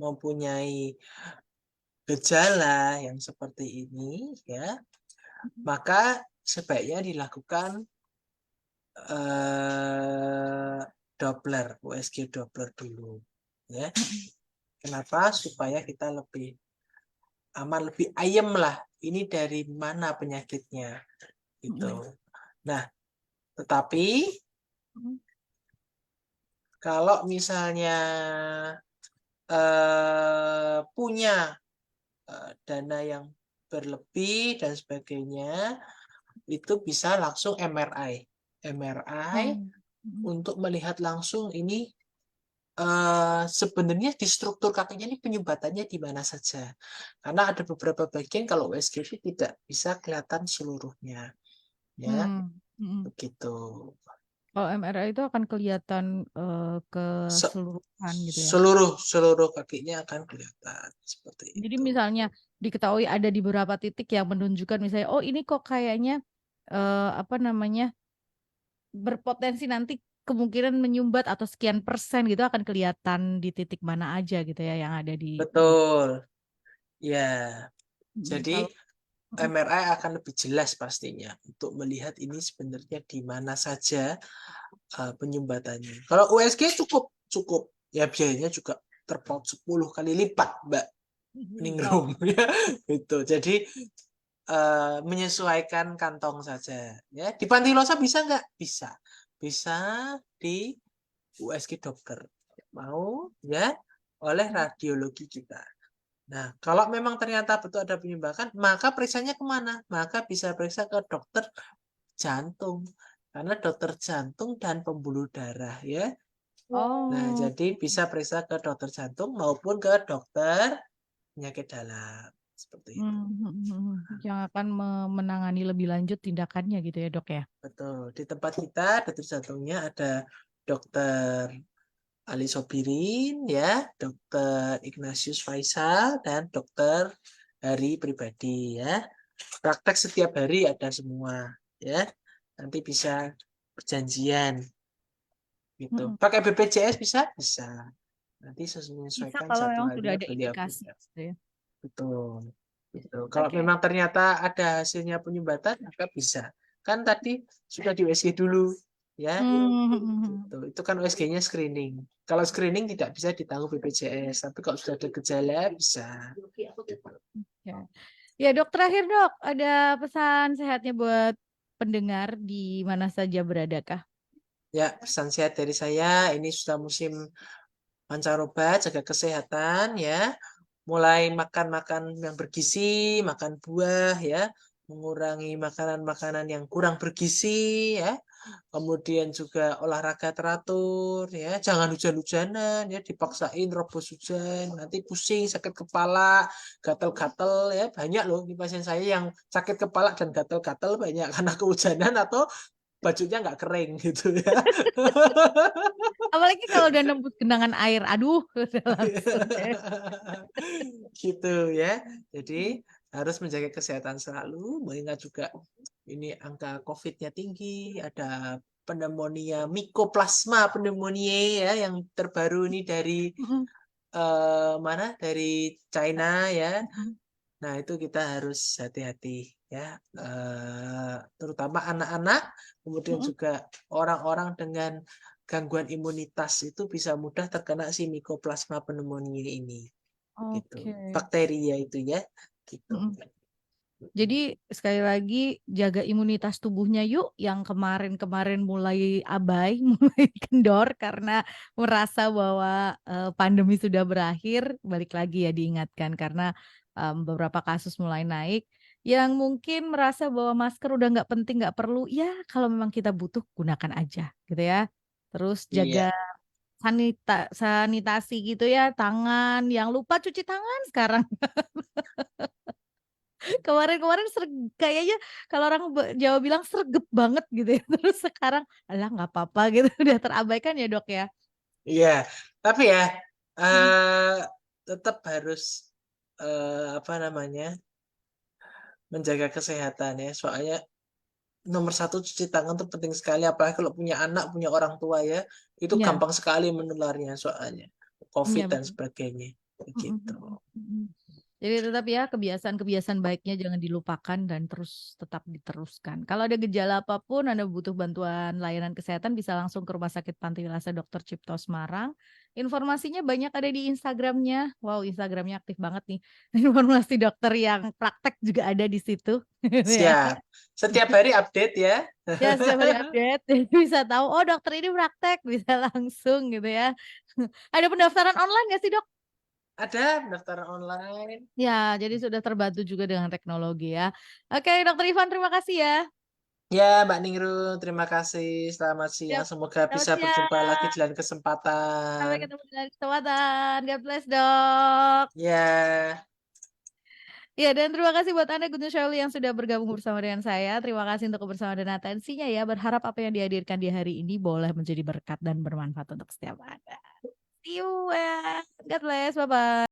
mempunyai gejala yang seperti ini ya, Mhm maka sebaiknya dilakukan Doppler, USG Doppler dulu ya. mhm Kenapa? Supaya kita lebih aman, lebih ayem lah. Ini dari mana penyakitnya gitu. mhm Nah, tetapi mhm kalau misalnya punya dana yang berlebih dan sebagainya, itu bisa langsung MRI. MRI oh, mhm untuk melihat langsung ini sebenarnya di struktur kakinya ini penyumbatannya di mana saja. Karena ada beberapa bagian kalau USG itu tidak bisa kelihatan seluruhnya, ya mmm, mhm. begitu. Kalau MRI itu akan kelihatan, Se- keseluruhan gitu ya? seluruh seluruh kakinya akan kelihatan seperti Jadi itu. misalnya diketahui ada di beberapa titik yang menunjukkan misalnya, oh ini kok kayaknya apa namanya berpotensi nanti kemungkinan menyumbat atau sekian persen gitu akan kelihatan di titik mana aja gitu ya yang ada di Betul, ya. Jadi kalau mhm, MRI akan lebih jelas pastinya untuk melihat ini sebenarnya di mana saja penyumbatannya. Kalau USG cukup cukup ya biayanya juga terpaut 10 kali lipat, Mbak oh, Ningrum ya itu. Jadi menyesuaikan kantong saja ya. Di Pantilosa bisa nggak? Bisa. Bisa di USG dokter. mau ya oleh radiologi kita. Nah, kalau memang ternyata betul ada penyumbakan, maka periksanya kemana? Maka bisa periksa ke dokter jantung. Karena dokter jantung dan pembuluh darah ya. Nah, Oh. jadi bisa periksa ke dokter jantung maupun ke dokter penyakit dalam. Seperti itu. Yang akan menangani lebih lanjut tindakannya gitu ya dok ya. Betul. Di tempat kita, dokter jantungnya ada dokter Ali Sobirin, ya, dokter Ignatius Faisal, dan dokter Hari Pribadi, ya. Praktek setiap hari ada semua, ya. Nanti bisa perjanjian, gitu. Mm-mm. Pakai BPJS bisa? Bisa. Nanti Bisa menyesuaikan kalau memang sudah jadwalnya ada indikasi beliau-beliau. gitu ya. Betul. Gitu. Kalau Oke. memang ternyata ada hasilnya penyumbatan, maka bisa. Kan tadi sudah di USG dulu, ya. Hmm. Gitu. Itu kan USG-nya screening. Kalau screening tidak bisa ditanggung BPJS, tapi kalau sudah ada gejala bisa. Ya. Ya dok, terakhir dok, ada pesan sehatnya buat pendengar di mana saja beradakah? Ya, pesan sehat dari saya, ini sudah musim pancaroba, jaga kesehatan ya. Mulai makan-makan yang bergizi, makan buah ya, mengurangi makanan-makanan yang kurang bergizi ya. Kemudian juga olahraga teratur ya, jangan hujan-hujanan ya, dipaksain robos hujan, nanti pusing, sakit kepala, gatel-gatel ya, banyak loh di pasien saya yang sakit kepala dan gatel-gatel banyak karena kehujanan atau bajunya nggak kering gitu ya. Apalagi kalau udah nembus genangan air, aduh, udah langsung deh. Gitu ya. Jadi harus menjaga kesehatan selalu, mengingat juga ini angka COVID-nya tinggi, ada pneumonia, mikoplasma pneumonia ya yang terbaru ini dari Mm-mm. mana? Dari China ya. Mm-mm. Nah, itu kita harus hati-hati ya. Terutama anak-anak, kemudian Mm-mm. juga orang-orang dengan gangguan imunitas itu bisa mudah terkena si mikoplasma pneumonia ini gitu. Oke. Bakteria itu ya, gitu. Mm-mm. Jadi sekali lagi jaga imunitas tubuhnya yuk yang kemarin-kemarin mulai abai, mulai kendor karena merasa bahwa pandemi sudah berakhir, balik lagi ya diingatkan karena beberapa kasus mulai naik. Yang mungkin merasa bahwa masker udah nggak penting, nggak perlu, ya kalau memang kita butuh gunakan aja gitu ya. Terus Iya, jaga sanitasi gitu ya, tangan, yang lupa cuci tangan sekarang. Kemarin-kemarin kayaknya kalau orang Jawa bilang sregep banget gitu ya. Terus sekarang alah nggak apa-apa gitu udah terabaikan ya dok ya. iya. Tapi ya Mm. eh, tetap harus apa namanya menjaga kesehatan ya. Soalnya nomor satu cuci tangan itu penting sekali. Apalagi kalau punya anak, punya orang tua ya, itu Iya, gampang sekali menularnya soalnya. iya COVID dan betul. sebagainya. Mm, mm, Begitu. mm, mm, mm. Jadi tetap ya kebiasaan-kebiasaan baiknya jangan dilupakan dan terus tetap diteruskan. Kalau ada gejala apapun, Anda butuh bantuan layanan kesehatan bisa langsung ke Rumah Sakit Panti Wilasa Dr. Cipto Semarang. Informasinya banyak ada di Instagramnya. Wow, Instagramnya aktif banget nih. Informasi dokter yang praktek juga ada di situ. Ya. Siap. Setiap hari update ya. Ya, setiap hari update. Jadi bisa tahu, oh dokter ini praktek, bisa langsung gitu ya. Ada pendaftaran online nggak sih dok? Ada pendaftaran online. Ya, jadi sudah terbantu juga dengan teknologi ya. Oke, Dokter Ivan, terima kasih ya. Ya, Mbak Ningrum, terima kasih. Selamat siang. Siap. Semoga Selamat bisa berjumpa lagi siang. di lain Sampai kesempatan. ketemu di lain kesempatan. God bless, dok. Ya, Ya, dan terima kasih buat Anda, Guntur Shirley, yang sudah bergabung bersama dengan saya. Terima kasih untuk kebersamaan dan atensinya ya. Berharap apa yang dihadirkan di hari ini boleh menjadi berkat dan bermanfaat untuk setiap Anda. See you, and God bless. Bye-bye.